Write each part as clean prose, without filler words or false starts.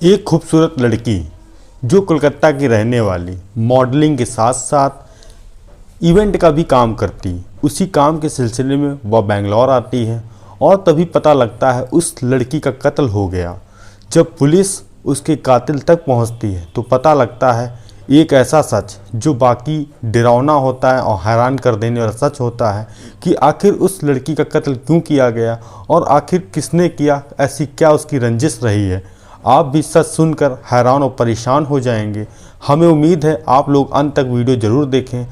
एक खूबसूरत लड़की जो कोलकाता की रहने वाली, मॉडलिंग के साथ साथ इवेंट का भी काम करती, उसी काम के सिलसिले में वह बेंगलोर आती है और तभी पता लगता है उस लड़की का कत्ल हो गया। जब पुलिस उसके कातिल तक पहुंचती है तो पता लगता है एक ऐसा सच जो बाकी डरावना होता है और हैरान कर देने वाला सच होता है कि आखिर उस लड़की का कत्ल क्यों किया गया और आखिर किसने किया, ऐसी क्या उसकी रंजिश रही है। आप भी सच सुनकर हैरान और परेशान हो जाएंगे। हमें उम्मीद है आप लोग अंत तक वीडियो ज़रूर देखें।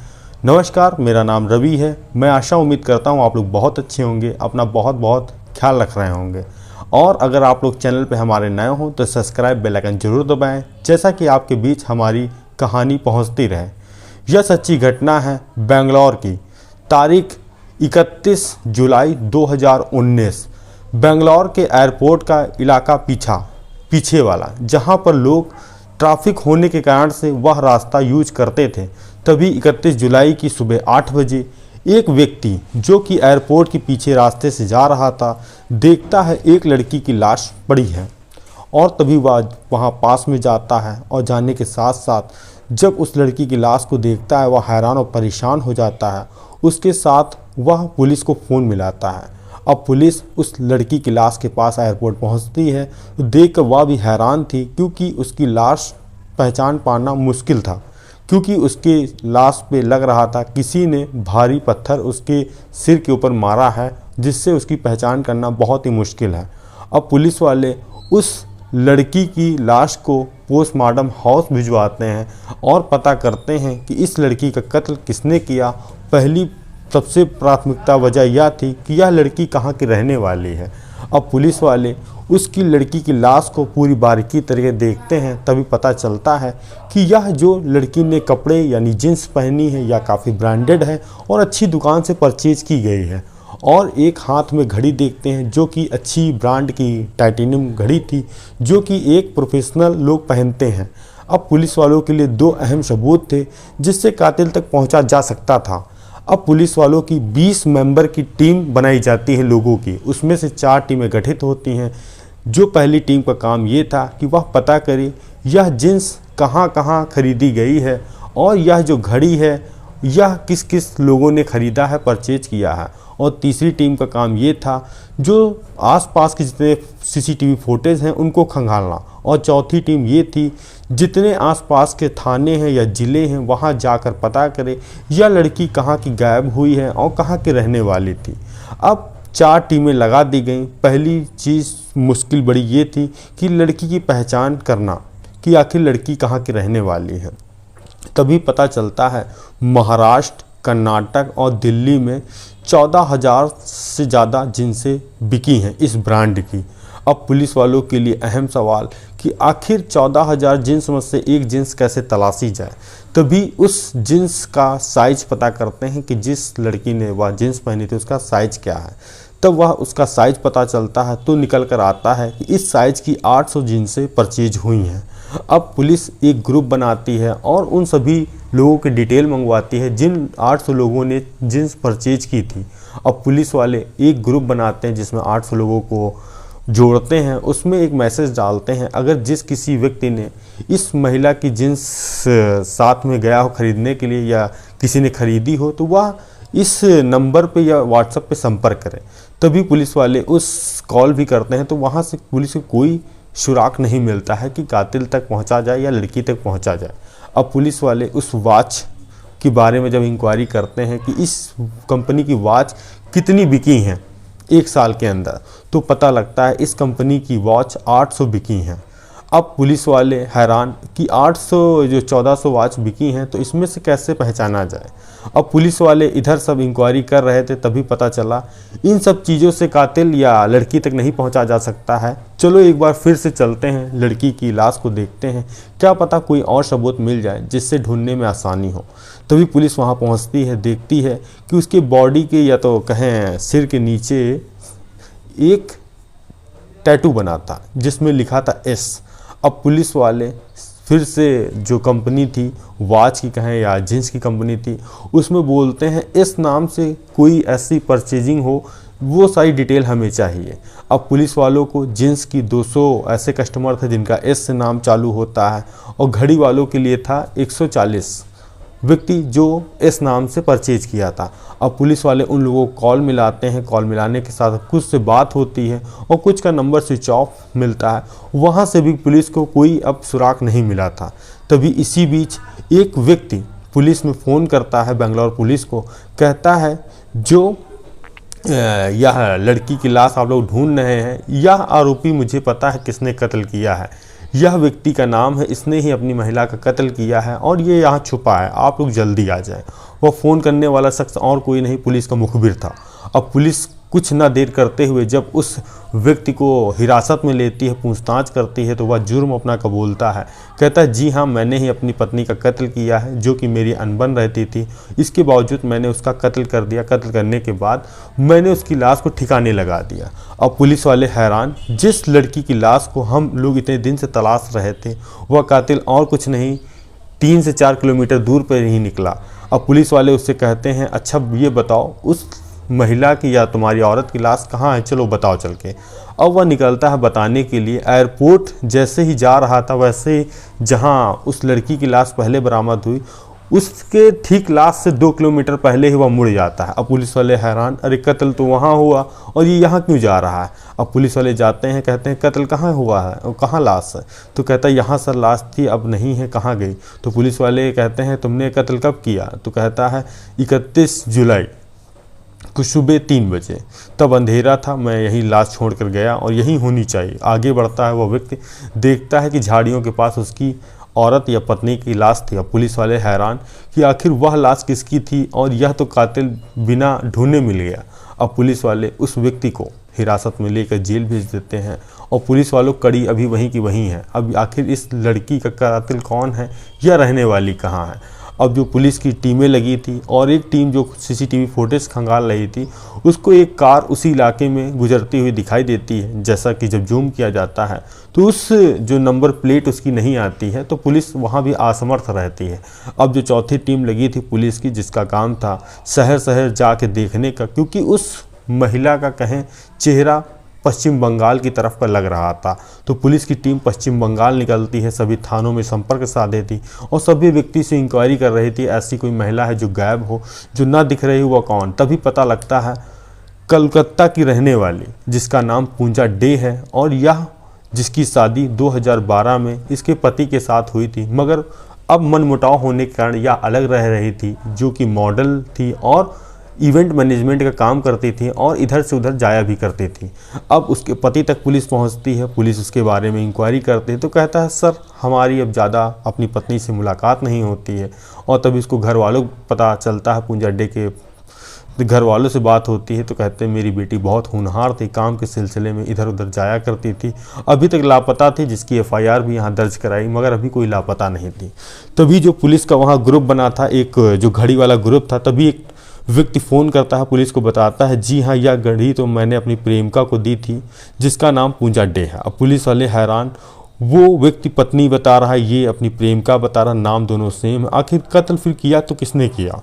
नमस्कार, मेरा नाम रवि है। मैं आशा उम्मीद करता हूँ आप लोग बहुत अच्छे होंगे, अपना बहुत बहुत ख्याल रख रहे होंगे। और अगर आप लोग चैनल पे हमारे नए हों तो सब्सक्राइब बेल आइकन जरूर दबाएं, जैसा कि आपके बीच हमारी कहानी पहुंचती रहे। यह सच्ची घटना है बेंगलोर की। तारीख 31 जुलाई 2019। बेंगलोर के एयरपोर्ट का इलाका पीछे वाला, जहां पर लोग ट्रैफिक होने के कारण से वह रास्ता यूज करते थे। तभी 31 जुलाई की सुबह 8 बजे एक व्यक्ति जो कि एयरपोर्ट के पीछे रास्ते से जा रहा था, देखता है एक लड़की की लाश पड़ी है और तभी वह वहाँ पास में जाता है और जाने के साथ साथ जब उस लड़की की लाश को देखता है वह हैरान और परेशान हो जाता है। उसके साथ वह पुलिस को फ़ोन मिलाता है। अब पुलिस उस लड़की की लाश के पास एयरपोर्ट पहुंचती है तो देखकर वह भी हैरान थी, क्योंकि उसकी लाश पहचान पाना मुश्किल था, क्योंकि उसके लाश पे लग रहा था किसी ने भारी पत्थर उसके सिर के ऊपर मारा है, जिससे उसकी पहचान करना बहुत ही मुश्किल है। अब पुलिस वाले उस लड़की की लाश को पोस्टमार्टम हाउस भिजवाते हैं और पता करते हैं कि इस लड़की का कत्ल किसने किया। पहली सबसे प्राथमिकता वजह यह थी कि यह लड़की कहाँ की रहने वाली है। अब पुलिस वाले उसकी लड़की की लाश को पूरी बारीकी तरीके देखते हैं, तभी पता चलता है कि यह जो लड़की ने कपड़े यानी जींस पहनी है यह काफ़ी ब्रांडेड है और अच्छी दुकान से परचेज की गई है। और एक हाथ में घड़ी देखते हैं जो कि अच्छी ब्रांड की टाइटेनियम घड़ी थी, जो कि एक प्रोफेशनल लोग पहनते हैं। अब पुलिस वालों के लिए दो अहम सबूत थे जिससे कातिल तक पहुंचा जा सकता था। अब पुलिस वालों की 20 मेंबर की टीम बनाई जाती है लोगों की। उसमें से 4 टीमें गठित होती हैं। जो पहली टीम का काम ये था कि वह पता करे यह जींस कहाँ कहाँ खरीदी गई है और यह जो घड़ी है यह किस किस लोगों ने ख़रीदा है, परचेज किया है। और तीसरी टीम का काम ये था जो आसपास के जितने सीसीटीवी फुटेज हैं उनको खंगालना। और चौथी टीम ये थी जितने आसपास के थाने हैं या ज़िले हैं वहाँ जाकर पता करे यह लड़की कहाँ की गायब हुई है और कहाँ की रहने वाली थी। अब 4 टीमें लगा दी गई। पहली चीज़ मुश्किल बड़ी ये थी कि लड़की की पहचान करना कि आखिर लड़की कहाँ की रहने वाली है। तभी पता चलता है महाराष्ट्र, कर्नाटक और दिल्ली में 14,000 से ज़्यादा जिन्सें बिकी हैं इस ब्रांड की। अब पुलिस वालों के लिए अहम सवाल कि आखिर 14,000 जिन्स में से एक जिन्स कैसे तलाशी जाए। तभी उस जिन्स का साइज पता करते हैं कि जिस लड़की ने वह जिन्स पहनी थी उसका साइज क्या है। तब वह उसका साइज पता चलता है तो निकल कर आता है कि इस साइज की 800 जिन्सें परचेज हुई हैं। अब पुलिस एक ग्रुप बनाती है और उन सभी लोगों की डिटेल मंगवाती है जिन 800 लोगों ने जींस परचेज की थी। अब पुलिस वाले एक ग्रुप बनाते हैं जिसमें 800 लोगों को जोड़ते हैं। उसमें एक मैसेज डालते हैं, अगर जिस किसी व्यक्ति ने इस महिला की जींस साथ में गया हो खरीदने के लिए या किसी ने खरीदी हो तो वह इस नंबर पे या व्हाट्सएप पे संपर्क करें। तभी पुलिस वाले उस कॉल भी करते हैं तो वहाँ से पुलिस को कोई सुराग नहीं मिलता है कि कातिल तक पहुंचा जाए या लड़की तक पहुंचा जाए। अब पुलिस वाले उस वॉच के बारे में जब इंक्वायरी करते हैं कि इस कंपनी की वॉच कितनी बिकी हैं 1 साल के अंदर, तो पता लगता है इस कंपनी की वॉच 800 बिकी हैं। अब पुलिस वाले हैरान कि 800 जो 1400 वॉच बिकी हैं तो इसमें से कैसे पहचाना जाए। अब पुलिस वाले इधर सब इंक्वायरी कर रहे थे, तभी पता चला इन सब चीज़ों से कातिल या लड़की तक नहीं पहुंचा जा सकता है। चलो एक बार फिर से चलते हैं, लड़की की लाश को देखते हैं, क्या पता कोई और सबूत मिल जाए जिससे ढूंढने में आसानी हो। तभी पुलिस वहां पहुंचती है, देखती है कि उसके बॉडी के या तो कहें सिर के नीचे एक टैटू बना था जिसमें लिखा था एस। अब पुलिस वाले फिर से जो कंपनी थी वॉच की कहें या जींस की कंपनी थी उसमें बोलते हैं इस नाम से कोई ऐसी परचेजिंग हो वो सारी डिटेल हमें चाहिए। अब पुलिस वालों को जींस की 200 ऐसे कस्टमर थे जिनका एस से नाम चालू होता है, और घड़ी वालों के लिए था 140 व्यक्ति जो इस नाम से परचेज किया था। अब पुलिस वाले उन लोगों को कॉल मिलाते हैं, कॉल मिलाने के साथ कुछ से बात होती है और कुछ का नंबर स्विच ऑफ मिलता है। वहाँ से भी पुलिस को कोई अब सुराग नहीं मिला था। तभी इसी बीच एक व्यक्ति पुलिस में फ़ोन करता है, बेंगलोर पुलिस को, कहता है जो यह लड़की की लाश आप लोग ढूंढ रहे हैं, यह आरोपी मुझे पता है किसने कत्ल किया है, यह व्यक्ति का नाम है, इसने ही अपनी महिला का कत्ल किया है और ये यहाँ छुपा है, आप लोग जल्दी आ जाएं। वह फ़ोन करने वाला शख्स और कोई नहीं, पुलिस का मुखबिर था। अब पुलिस कुछ ना देर करते हुए जब उस व्यक्ति को हिरासत में लेती है, पूछताछ करती है, तो वह जुर्म अपना कबूलता है। कहता है जी हाँ, मैंने ही अपनी पत्नी का कत्ल किया है जो कि मेरी अनबन रहती थी, इसके बावजूद मैंने उसका कत्ल कर दिया। कत्ल करने के बाद मैंने उसकी लाश को ठिकाने लगा दिया। अब पुलिस वाले हैरान, जिस लड़की की लाश को हम लोग इतने दिन से तलाश रहे थे वह कातिल और कुछ नहीं 3 से 4 किलोमीटर दूर पर ही निकला। अब पुलिस वाले उससे कहते हैं अच्छा ये बताओ उस महिला की या तुम्हारी औरत की लाश कहाँ है, चलो बताओ चल के। अब वह निकलता है बताने के लिए। एयरपोर्ट जैसे ही जा रहा था वैसे ही जहाँ उस लड़की की लाश पहले बरामद हुई उसके ठीक लाश से 2 किलोमीटर पहले ही वह मुड़ जाता है। अब पुलिस वाले हैरान, अरे कत्ल तो वहाँ हुआ और ये यहाँ क्यों जा रहा है। अब पुलिस वाले जाते हैं, कहते हैं कत्ल कहाँ हुआ है और कहाँ लाश है, तो कहता है यहाँ सर लाश थी, अब नहीं है, कहाँ गई। तो पुलिस वाले कहते हैं तुमने कत्ल कब किया, तो कहता है 31 जुलाई को सुबह 3 बजे, तब अंधेरा था, मैं यही लाश छोड़ कर गया और यही होनी चाहिए। आगे बढ़ता है वह व्यक्ति, देखता है कि झाड़ियों के पास उसकी औरत या पत्नी की लाश थी। अब पुलिस वाले हैरान कि आखिर वह लाश किसकी थी और यह तो कातिल बिना ढूंढे मिल गया। अब पुलिस वाले उस व्यक्ति को हिरासत में लेकर जेल भेज देते हैं और पुलिस वालों कड़ी अभी वहीं की वहीं है। अब आखिर इस लड़की का कातिल कौन है या रहने वाली कहाँ है। अब जो पुलिस की टीमें लगी थी और एक टीम जो सीसीटीवी फुटेज खंगाल रही थी, उसको एक कार उसी इलाके में गुजरती हुई दिखाई देती है। जैसा कि जब जूम किया जाता है तो उस जो नंबर प्लेट उसकी नहीं आती है, तो पुलिस वहाँ भी असमर्थ रहती है। अब जो चौथी टीम लगी थी पुलिस की, जिसका काम था शहर शहर जाके देखने का, क्योंकि उस महिला का कहें चेहरा पश्चिम बंगाल की तरफ का लग रहा था, तो पुलिस की टीम पश्चिम बंगाल निकलती है, सभी थानों में संपर्क साधे थी और सभी व्यक्ति से इंक्वायरी कर रही थी ऐसी कोई महिला है जो गायब हो, जो ना दिख रही हो, वह कौन। तभी पता लगता है कलकत्ता की रहने वाली जिसका नाम पूंजा डे है और यह जिसकी शादी 2012 में इसके पति के साथ हुई थी, मगर अब मनमुटाव होने के कारण यह अलग रह रही थी, जो कि मॉडल थी और इवेंट मैनेजमेंट का काम करती थी और इधर से उधर जाया भी करती थी। अब उसके पति तक पुलिस पहुंचती है, पुलिस उसके बारे में इंक्वायरी करती है, तो कहता है सर हमारी अब ज़्यादा अपनी पत्नी से मुलाकात नहीं होती है। और तब इसको घर वालों को पता चलता है, पूंजा डे के घर वालों से बात होती है तो कहते हैं मेरी बेटी बहुत होनहार थी, काम के सिलसिले में इधर उधर जाया करती थी, अभी तक लापता थी, जिसकी एफआईआर भी यहाँ दर्ज कराई, मगर अभी कोई लापता नहीं थी। तभी जो पुलिस का वहाँ ग्रुप बना था, एक जो घड़ी वाला ग्रुप था, तभी एक व्यक्ति फ़ोन करता है, पुलिस को बताता है जी हाँ यह घड़ी तो मैंने अपनी प्रेमिका को दी थी जिसका नाम पूंजा डे है। अब पुलिस वाले हैरान, वो व्यक्ति पत्नी बता रहा है, ये अपनी प्रेमिका बता रहा, नाम दोनों सेम है, आखिर कत्ल फिर किया तो किसने किया।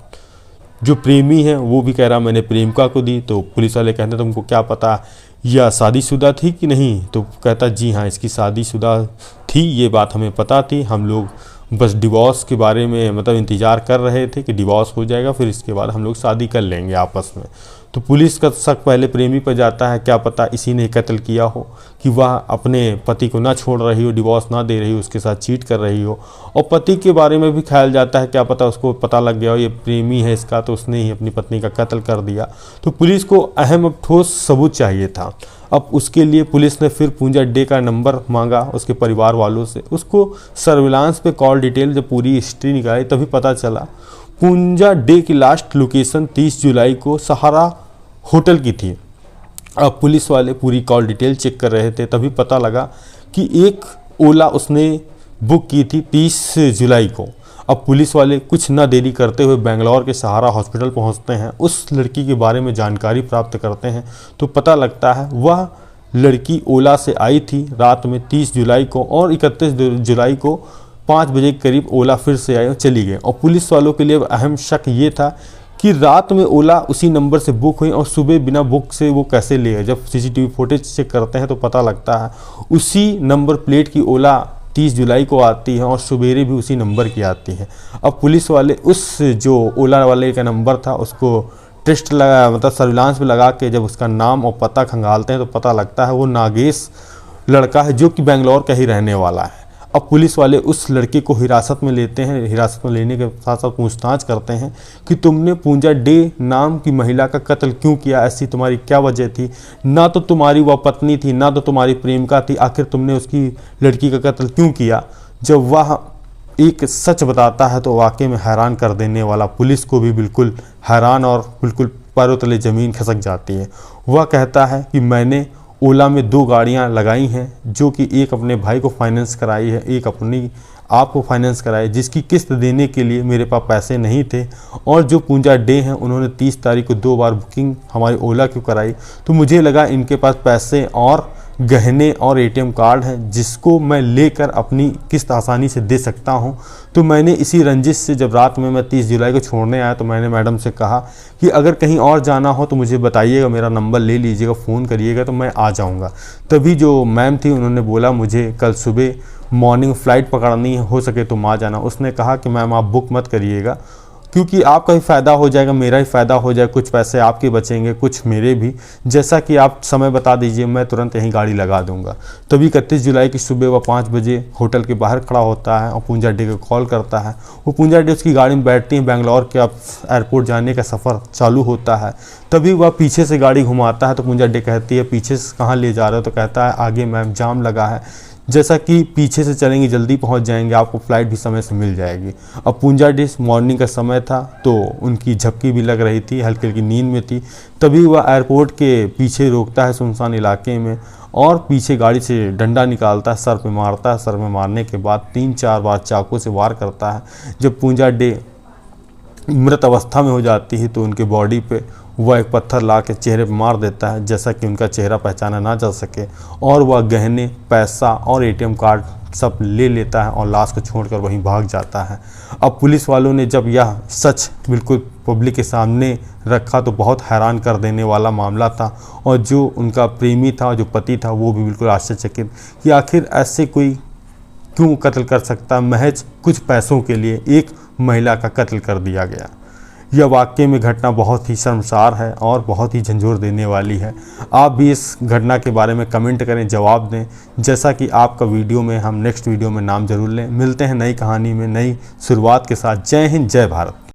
जो प्रेमी है वो भी कह रहा मैंने प्रेमिका को दी। तो पुलिस वाले कहते हैं तुमको क्या पता यह शादीशुदा थी कि नहीं, तो कहता जी हाँ इसकी शादीशुदा थी, ये बात हमें पता थी, हम लोग बस डिवोर्स के बारे में मतलब इंतज़ार कर रहे थे कि डिवोर्स हो जाएगा फिर इसके बाद हम लोग शादी कर लेंगे आपस में। तो पुलिस का शक पहले प्रेमी पर जाता है, क्या पता इसी ने कत्ल किया हो कि वह अपने पति को ना छोड़ रही हो, डिवोर्स ना दे रही हो, उसके साथ चीट कर रही हो। और पति के बारे में भी ख्याल जाता है, क्या पता उसको पता लग गया हो ये प्रेमी है इसका, तो उसने ही अपनी पत्नी का कत्ल कर दिया। तो पुलिस को अहम ठोस सबूत चाहिए था। अब उसके लिए पुलिस ने फिर पूंजा डे का नंबर मांगा उसके परिवार वालों से, उसको सर्विलांस पे कॉल डिटेल जब पूरी हिस्ट्री निकाली तभी पता चला पूंजा डे की लास्ट लोकेशन 30 जुलाई को सहारा होटल की थी। अब पुलिस वाले पूरी कॉल डिटेल चेक कर रहे थे, तभी पता लगा कि एक ओला उसने बुक की थी 30 जुलाई को। अब पुलिस वाले कुछ न देरी करते हुए बेंगलोर के सहारा हॉस्पिटल पहुंचते हैं, उस लड़की के बारे में जानकारी प्राप्त करते हैं, तो पता लगता है वह लड़की ओला से आई थी रात में 30 जुलाई को और 31 जुलाई को 5 बजे के करीब ओला फिर से आई और चली गई। और पुलिस वालों के लिए अहम शक ये था कि रात में ओला उसी नंबर से बुक हुई और सुबह बिना बुक से वो कैसे ले गए। जब सीसीटीवी फुटेज चेक करते हैं तो पता लगता है उसी नंबर प्लेट की ओला 30 जुलाई को आती है और सवेरे भी उसी नंबर की आती है। अब पुलिस वाले उस जो ओला वाले का नंबर था उसको टेस्ट लगा, मतलब सर्विलांस में लगा के जब उसका नाम और पता खंगालते हैं तो पता लगता है वो नागेश लड़का है जो कि बेंगलोर का ही रहने वाला है। अब पुलिस वाले उस लड़के को हिरासत में लेते हैं। हिरासत में लेने के साथ साथ पूछताछ करते हैं कि तुमने पूंजा डे नाम की महिला का कत्ल क्यों किया, ऐसी तुम्हारी क्या वजह थी? ना तो तुम्हारी वह पत्नी थी, ना तो तुम्हारी प्रेमिका थी, आखिर तुमने उसकी लड़की का कत्ल क्यों किया? जब वह एक सच बताता है तो वाकई में हैरान कर देने वाला, पुलिस को भी बिल्कुल हैरान और बिल्कुल पैरों तले ज़मीन खिसक जाती है। वह कहता है कि मैंने ओला में 2 गाड़ियां लगाई हैं, जो कि एक अपने भाई को फाइनेंस कराई है, एक अपनी आप को फाइनेंस कराई, जिसकी किस्त देने के लिए मेरे पास पैसे नहीं थे। और जो पूंजा डे हैं उन्होंने 30 तारीख को 2 बार बुकिंग हमारी ओला की कराई, तो मुझे लगा इनके पास पैसे और गहने और एटीएम कार्ड हैं जिसको मैं लेकर अपनी किस्त आसानी से दे सकता हूं। तो मैंने इसी रंजिश से जब रात में मैं 30 जुलाई को छोड़ने आया तो मैंने मैडम से कहा कि अगर कहीं और जाना हो तो मुझे बताइएगा, मेरा नंबर ले लीजिएगा, फ़ोन करिएगा तो मैं आ जाऊंगा। तभी जो मैम थी उन्होंने बोला मुझे कल सुबह मॉर्निंग फ़्लाइट पकड़नी है, हो सके तो आ जाना। उसने कहा कि मैम आप बुक मत करिएगा क्योंकि आपका भी फ़ायदा हो जाएगा, मेरा ही फ़ायदा हो जाए, कुछ पैसे आपके बचेंगे कुछ मेरे भी। जैसा कि आप समय बता दीजिए मैं तुरंत यहीं गाड़ी लगा दूंगा। तभी 31 जुलाई की सुबह वह 5 बजे होटल के बाहर खड़ा होता है और पूंजा डे को कॉल करता है। वो पूंजा डे उसकी गाड़ी में बैठती है, बेंगलोर के अब एयरपोर्ट जाने का सफ़र चालू होता है। तभी वह पीछे से गाड़ी घुमाता है तो पूंजा डे कहती है पीछे से कहाँ ले जा रहे हो? तो कहता है आगे मैम जाम लगा है, जैसा कि पीछे से चलेंगे जल्दी पहुंच जाएंगे, आपको फ़्लाइट भी समय से मिल जाएगी। अब पूंजा डे मॉर्निंग का समय था तो उनकी झपकी भी लग रही थी, हल्की हल्की नींद में थी। तभी वह एयरपोर्ट के पीछे रोकता है सुनसान इलाके में और पीछे गाड़ी से डंडा निकालता है, सर पे मारता है। सर में मारने के बाद 3-4 बार चाकू से वार करता है। जब पूंजा डे मृत अवस्था में हो जाती है तो उनके बॉडी पे वह एक पत्थर ला के चेहरे पर मार देता है, जैसा कि उनका चेहरा पहचाना ना जा सके। और वह गहने, पैसा और एटीएम कार्ड सब ले लेता है और लाश को छोड़कर वहीं भाग जाता है। अब पुलिस वालों ने जब यह सच बिल्कुल पब्लिक के सामने रखा तो बहुत हैरान कर देने वाला मामला था। और जो उनका प्रेमी था, जो पति था, वो भी बिल्कुल आश्चर्यचकित कि आखिर ऐसे कोई क्यों कत्ल कर सकता, महज कुछ पैसों के लिए एक महिला का कत्ल कर दिया गया। यह वाकई में घटना बहुत ही शर्मसार है और बहुत ही झंझोर देने वाली है। आप भी इस घटना के बारे में कमेंट करें, जवाब दें, जैसा कि आपका वीडियो में हम नेक्स्ट वीडियो में नाम जरूर लें। मिलते हैं नई कहानी में नई शुरुआत के साथ। जय हिंद, जय भारत।